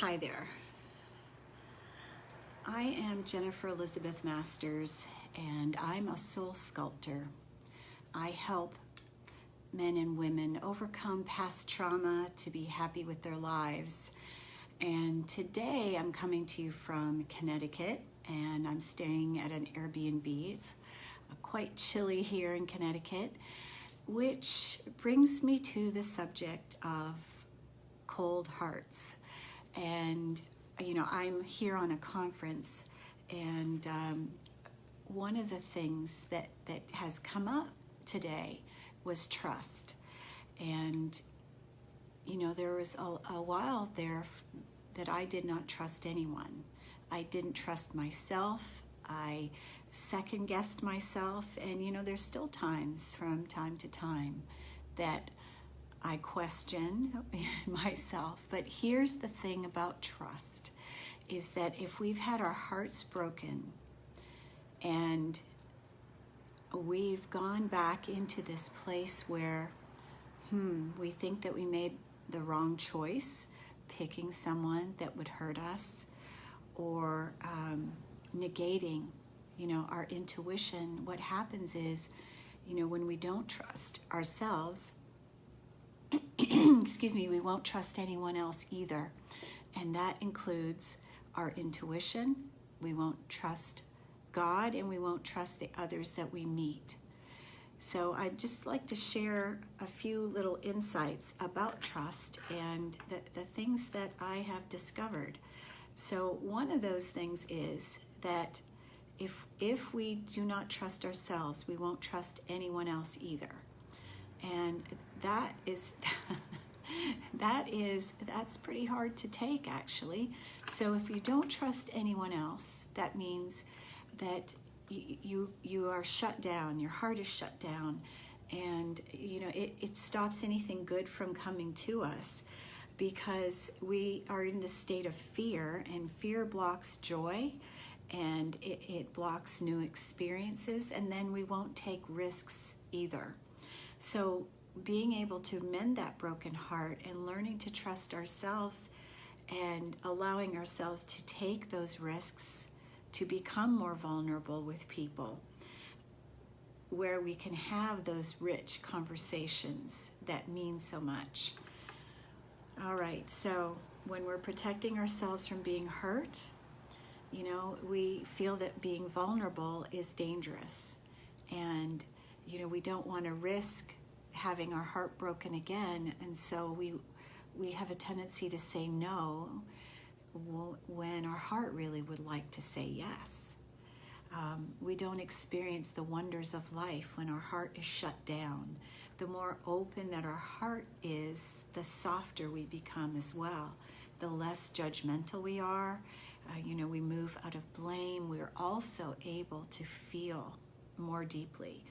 Hi there. I am Jennifer Elizabeth Masters, and I'm a soul sculptor. I help men and women overcome past trauma to be happy with their lives. And today I'm coming to you from Connecticut, and I'm staying at an Airbnb. It's quite chilly here in Connecticut, which brings me to the subject of cold hearts. And I'm here on a conference, and one of the things that has come up today was trust. And there was a while there that I did not trust anyone. I didn't trust myself. I second guessed myself, and there's still times from time to time that I question myself. But here's the thing about trust, is that if we've had our hearts broken and we've gone back into this place where we think that we made the wrong choice, picking someone that would hurt us, or negating our intuition, what happens is when we don't trust ourselves, we won't trust anyone else either. And that includes our intuition. We won't trust God, and we won't trust the others that we meet. So I'd just like to share a few little insights about trust and the things that I have discovered. So one of those things is that if we do not trust ourselves, we won't trust anyone else either. And that's pretty hard to take, actually. So if you don't trust anyone else, that means that you are shut down. Your heart is shut down, and it stops anything good from coming to us, because we are in the state of fear, and fear blocks joy, and it blocks new experiences, and then we won't take risks either. So being able to mend that broken heart and learning to trust ourselves and allowing ourselves to take those risks, to become more vulnerable with people, where we can have those rich conversations that mean so much. All right, so when we're protecting ourselves from being hurt, we feel that being vulnerable is dangerous, and we don't want to risk having our heart broken again, and so we have a tendency to say no when our heart really would like to say yes. We don't experience the wonders of life when our heart is shut down. The more open that our heart is, the softer we become as well. The less judgmental we are. We move out of blame. We're also able to feel more deeply.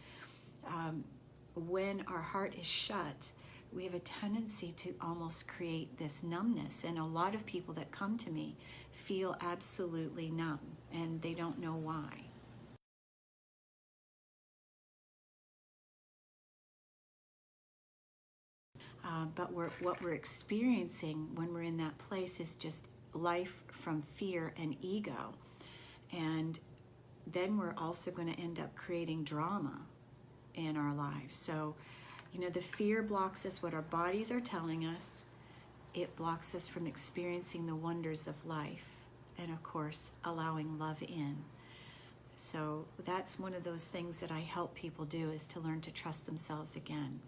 When our heart is shut, we have a tendency to almost create this numbness. And a lot of people that come to me feel absolutely numb, and they don't know why. But what we're experiencing when we're in that place is just life from fear and ego. And then we're also going to end up creating drama in our lives. So, the fear blocks us, what our bodies are telling us. It blocks us from experiencing the wonders of life, and of course, allowing love in. So that's one of those things that I help people do, is to learn to trust themselves again.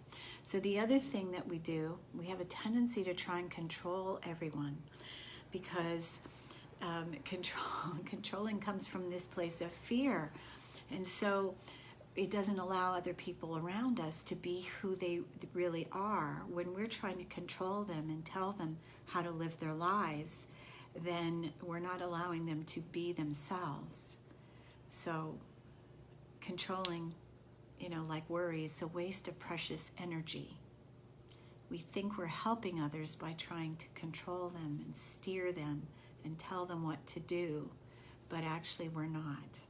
So the other thing that we do, we have a tendency to try and control everyone, because controlling comes from this place of fear. And so it doesn't allow other people around us to be who they really are. When we're trying to control them and tell them how to live their lives, then we're not allowing them to be themselves. So controlling, like worry, is a waste of precious energy. We think we're helping others by trying to control them and steer them and tell them what to do, but actually we're not.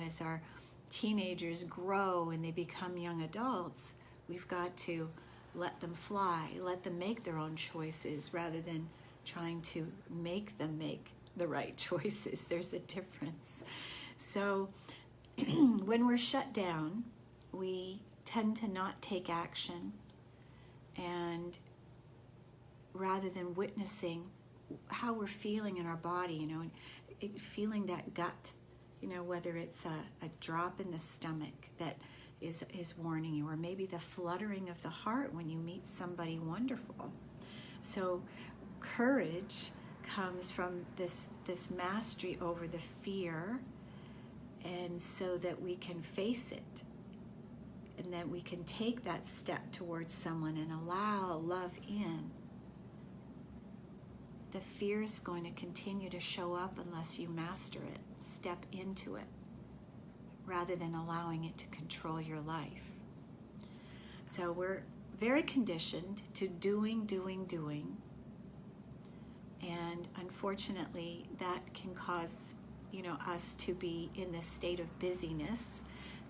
As our teenagers grow and they become young adults, we've got to let them fly, let them make their own choices, rather than trying to make them make the right choices. There's a difference. So when we're shut down, we tend to not take action, and rather than witnessing how we're feeling in our body, feeling that gut, whether it's a drop in the stomach that is warning you, or maybe the fluttering of the heart when you meet somebody wonderful. So courage comes from this mastery over the fear, and so that we can face it, and that we can take that step towards someone and allow love in. The fear is going to continue to show up unless you master it, step into it, rather than allowing it to control your life. So we're very conditioned to doing, and unfortunately that can cause us to be in this state of busyness.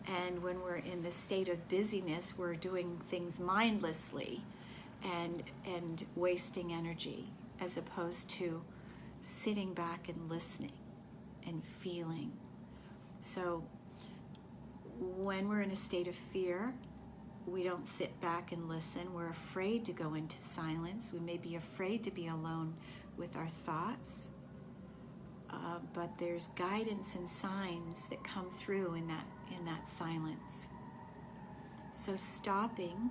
And when we're in this state of busyness, we're doing things mindlessly and wasting energy, as opposed to sitting back and listening and feeling. So when we're in a state of fear, we don't sit back and listen. We're afraid to go into silence. We may be afraid to be alone with our thoughts. But there's guidance and signs that come through in that silence. So stopping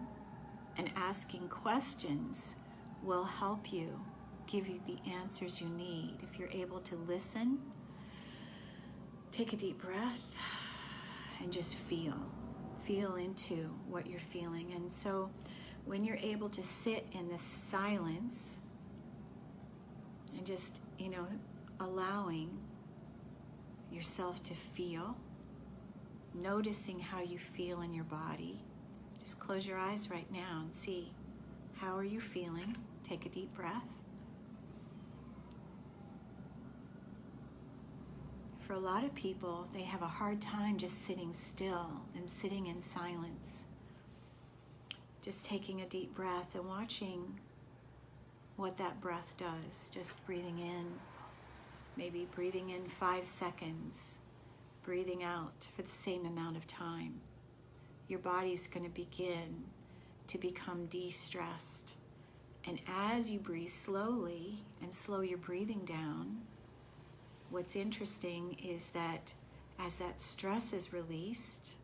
and asking questions will help you, give you the answers you need. If you're able to listen, take a deep breath and just feel into what you're feeling. And so when you're able to sit in this silence and just, allowing yourself to feel, noticing how you feel in your body. Just close your eyes right now and see, how are you feeling? Take a deep breath. For a lot of people, they have a hard time just sitting still and sitting in silence. Just taking a deep breath and watching what that breath does. Just breathing in, maybe breathing in 5 seconds, breathing out for the same amount of time. Your body's going to begin to become de-stressed. And as you breathe slowly and slow your breathing down, what's interesting is that as that stress is released,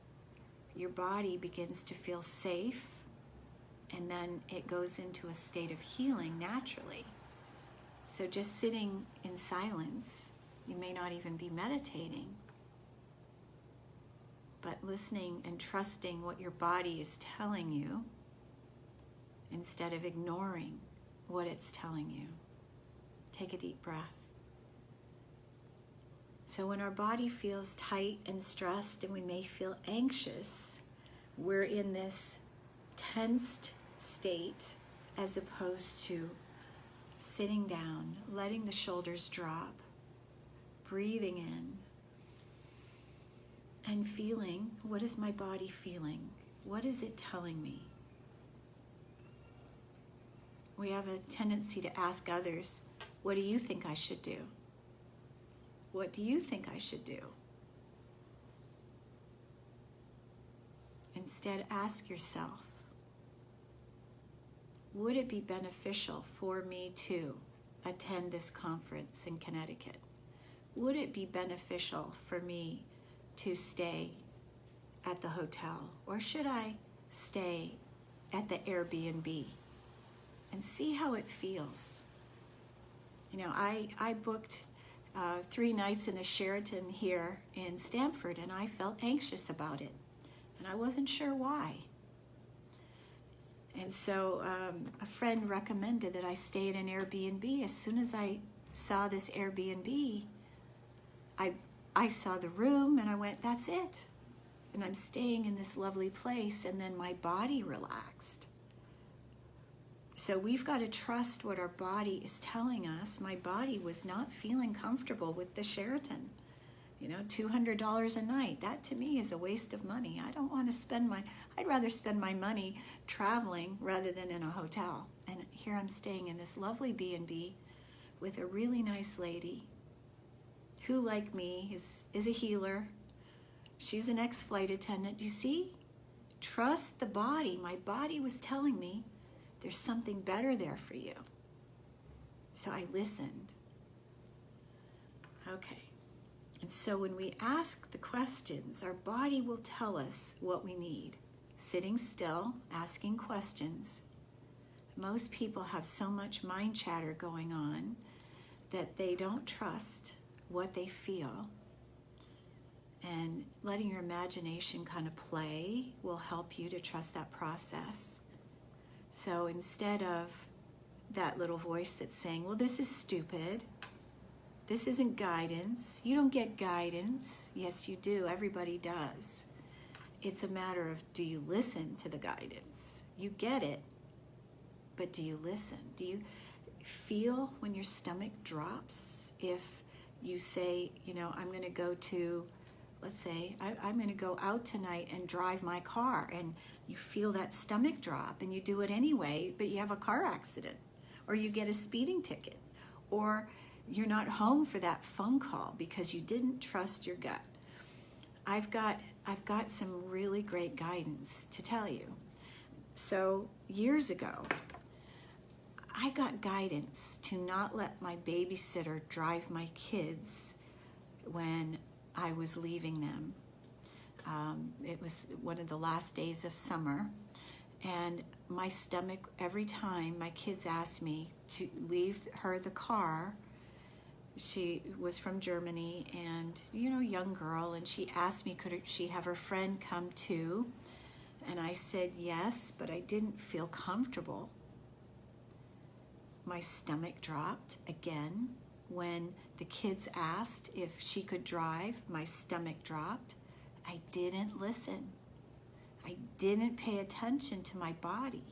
your body begins to feel safe, and then it goes into a state of healing naturally. So just sitting in silence, you may not even be meditating, but listening and trusting what your body is telling you instead of ignoring what it's telling you. Take a deep breath. So when our body feels tight and stressed and we may feel anxious, we're in this tensed state as opposed to sitting down, letting the shoulders drop, breathing in, and feeling, what is my body feeling? What is it telling me? We have a tendency to ask others, what do you think I should do? What do you think I should do? Instead, ask yourself, would it be beneficial for me to attend this conference in Connecticut? Would it be beneficial for me to stay at the hotel? Or should I stay at the Airbnb? And see how it feels. I booked 3 nights in the Sheraton here in Stamford, and I felt anxious about it. And I wasn't sure why. And so a friend recommended that I stay at an Airbnb. As soon as I saw this Airbnb, I saw the room and I went, that's it. And I'm staying in this lovely place, and then my body relaxed. So we've got to trust what our body is telling us. My body was not feeling comfortable with the Sheraton. $200 a night, that to me is a waste of money. I don't want to I'd rather spend my money traveling rather than in a hotel. And here I'm staying in this lovely B&B with a really nice lady who, like me, is a healer. She's an ex-flight attendant. You see? Trust the body. My body was telling me there's something better there for you. So I listened. Okay. And so when we ask the questions, our body will tell us what we need. Sitting still, asking questions. Most people have so much mind chatter going on that they don't trust what they feel. And letting your imagination kind of play will help you to trust that process. So instead of that little voice that's saying, well, this is stupid, this isn't guidance, you don't get guidance. Yes, you do. Everybody does. It's a matter of, do you listen to the guidance? You get it, but do you listen? Do you feel when your stomach drops if you say, I'm going to go to, let's say, I'm going to go out tonight and drive my car, and you feel that stomach drop and you do it anyway, but you have a car accident, or you get a speeding ticket, or you're not home for that phone call because you didn't trust your gut. I've got some really great guidance to tell you. So years ago, I got guidance to not let my babysitter drive my kids when I was leaving them. It was one of the last days of summer, and my stomach, every time my kids asked me to leave her the car, she was from Germany, and young girl, and she asked me could she have her friend come too, and I said yes, but I didn't feel comfortable. My stomach dropped again. When the kids asked if she could drive, my stomach dropped. I didn't listen. I didn't pay attention to my body.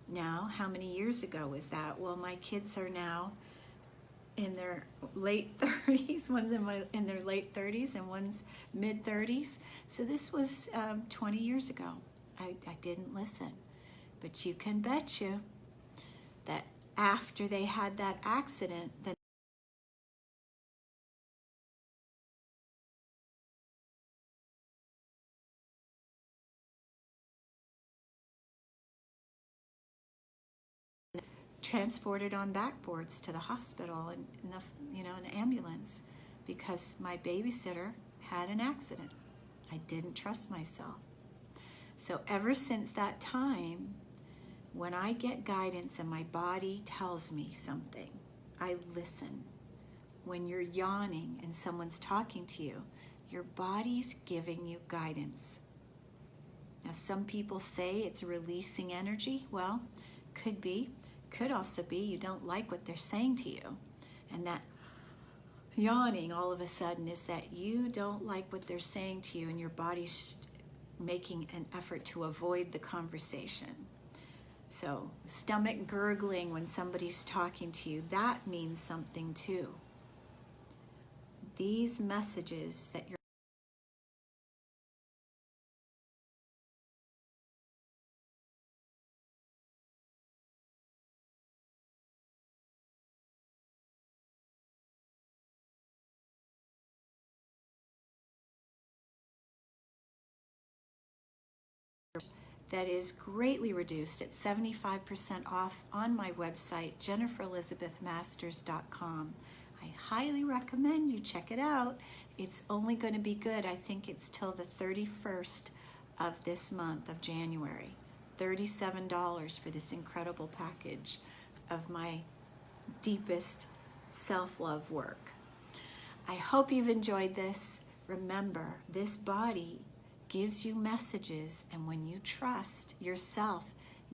Now, how many years ago was that? Well, my kids are now in their late 30s. One's in their late 30s and one's mid 30s. So this was 20 years ago. I didn't listen. But you can bet you that after they had that accident, the transported on backboards to the hospital and an ambulance because my babysitter had an accident. I didn't trust myself. So ever since that time, when I get guidance and my body tells me something, I listen. When you're yawning and someone's talking to you, your body's giving you guidance. Now, some people say it's releasing energy. Well, could be. Could also be you don't like what they're saying to you. And that yawning all of a sudden is that you don't like what they're saying to you, and your body's making an effort to avoid the conversation. So stomach gurgling when somebody's talking to you, that means something too. These messages that you're that is greatly reduced at 75% off on my website, jenniferelizabethmasters.com. I highly recommend you check it out. It's only going to be good. I think it's till the 31st of this month of January. $37 for this incredible package of my deepest self-love work. I hope you've enjoyed this. Remember, this body gives you messages, and when you trust yourself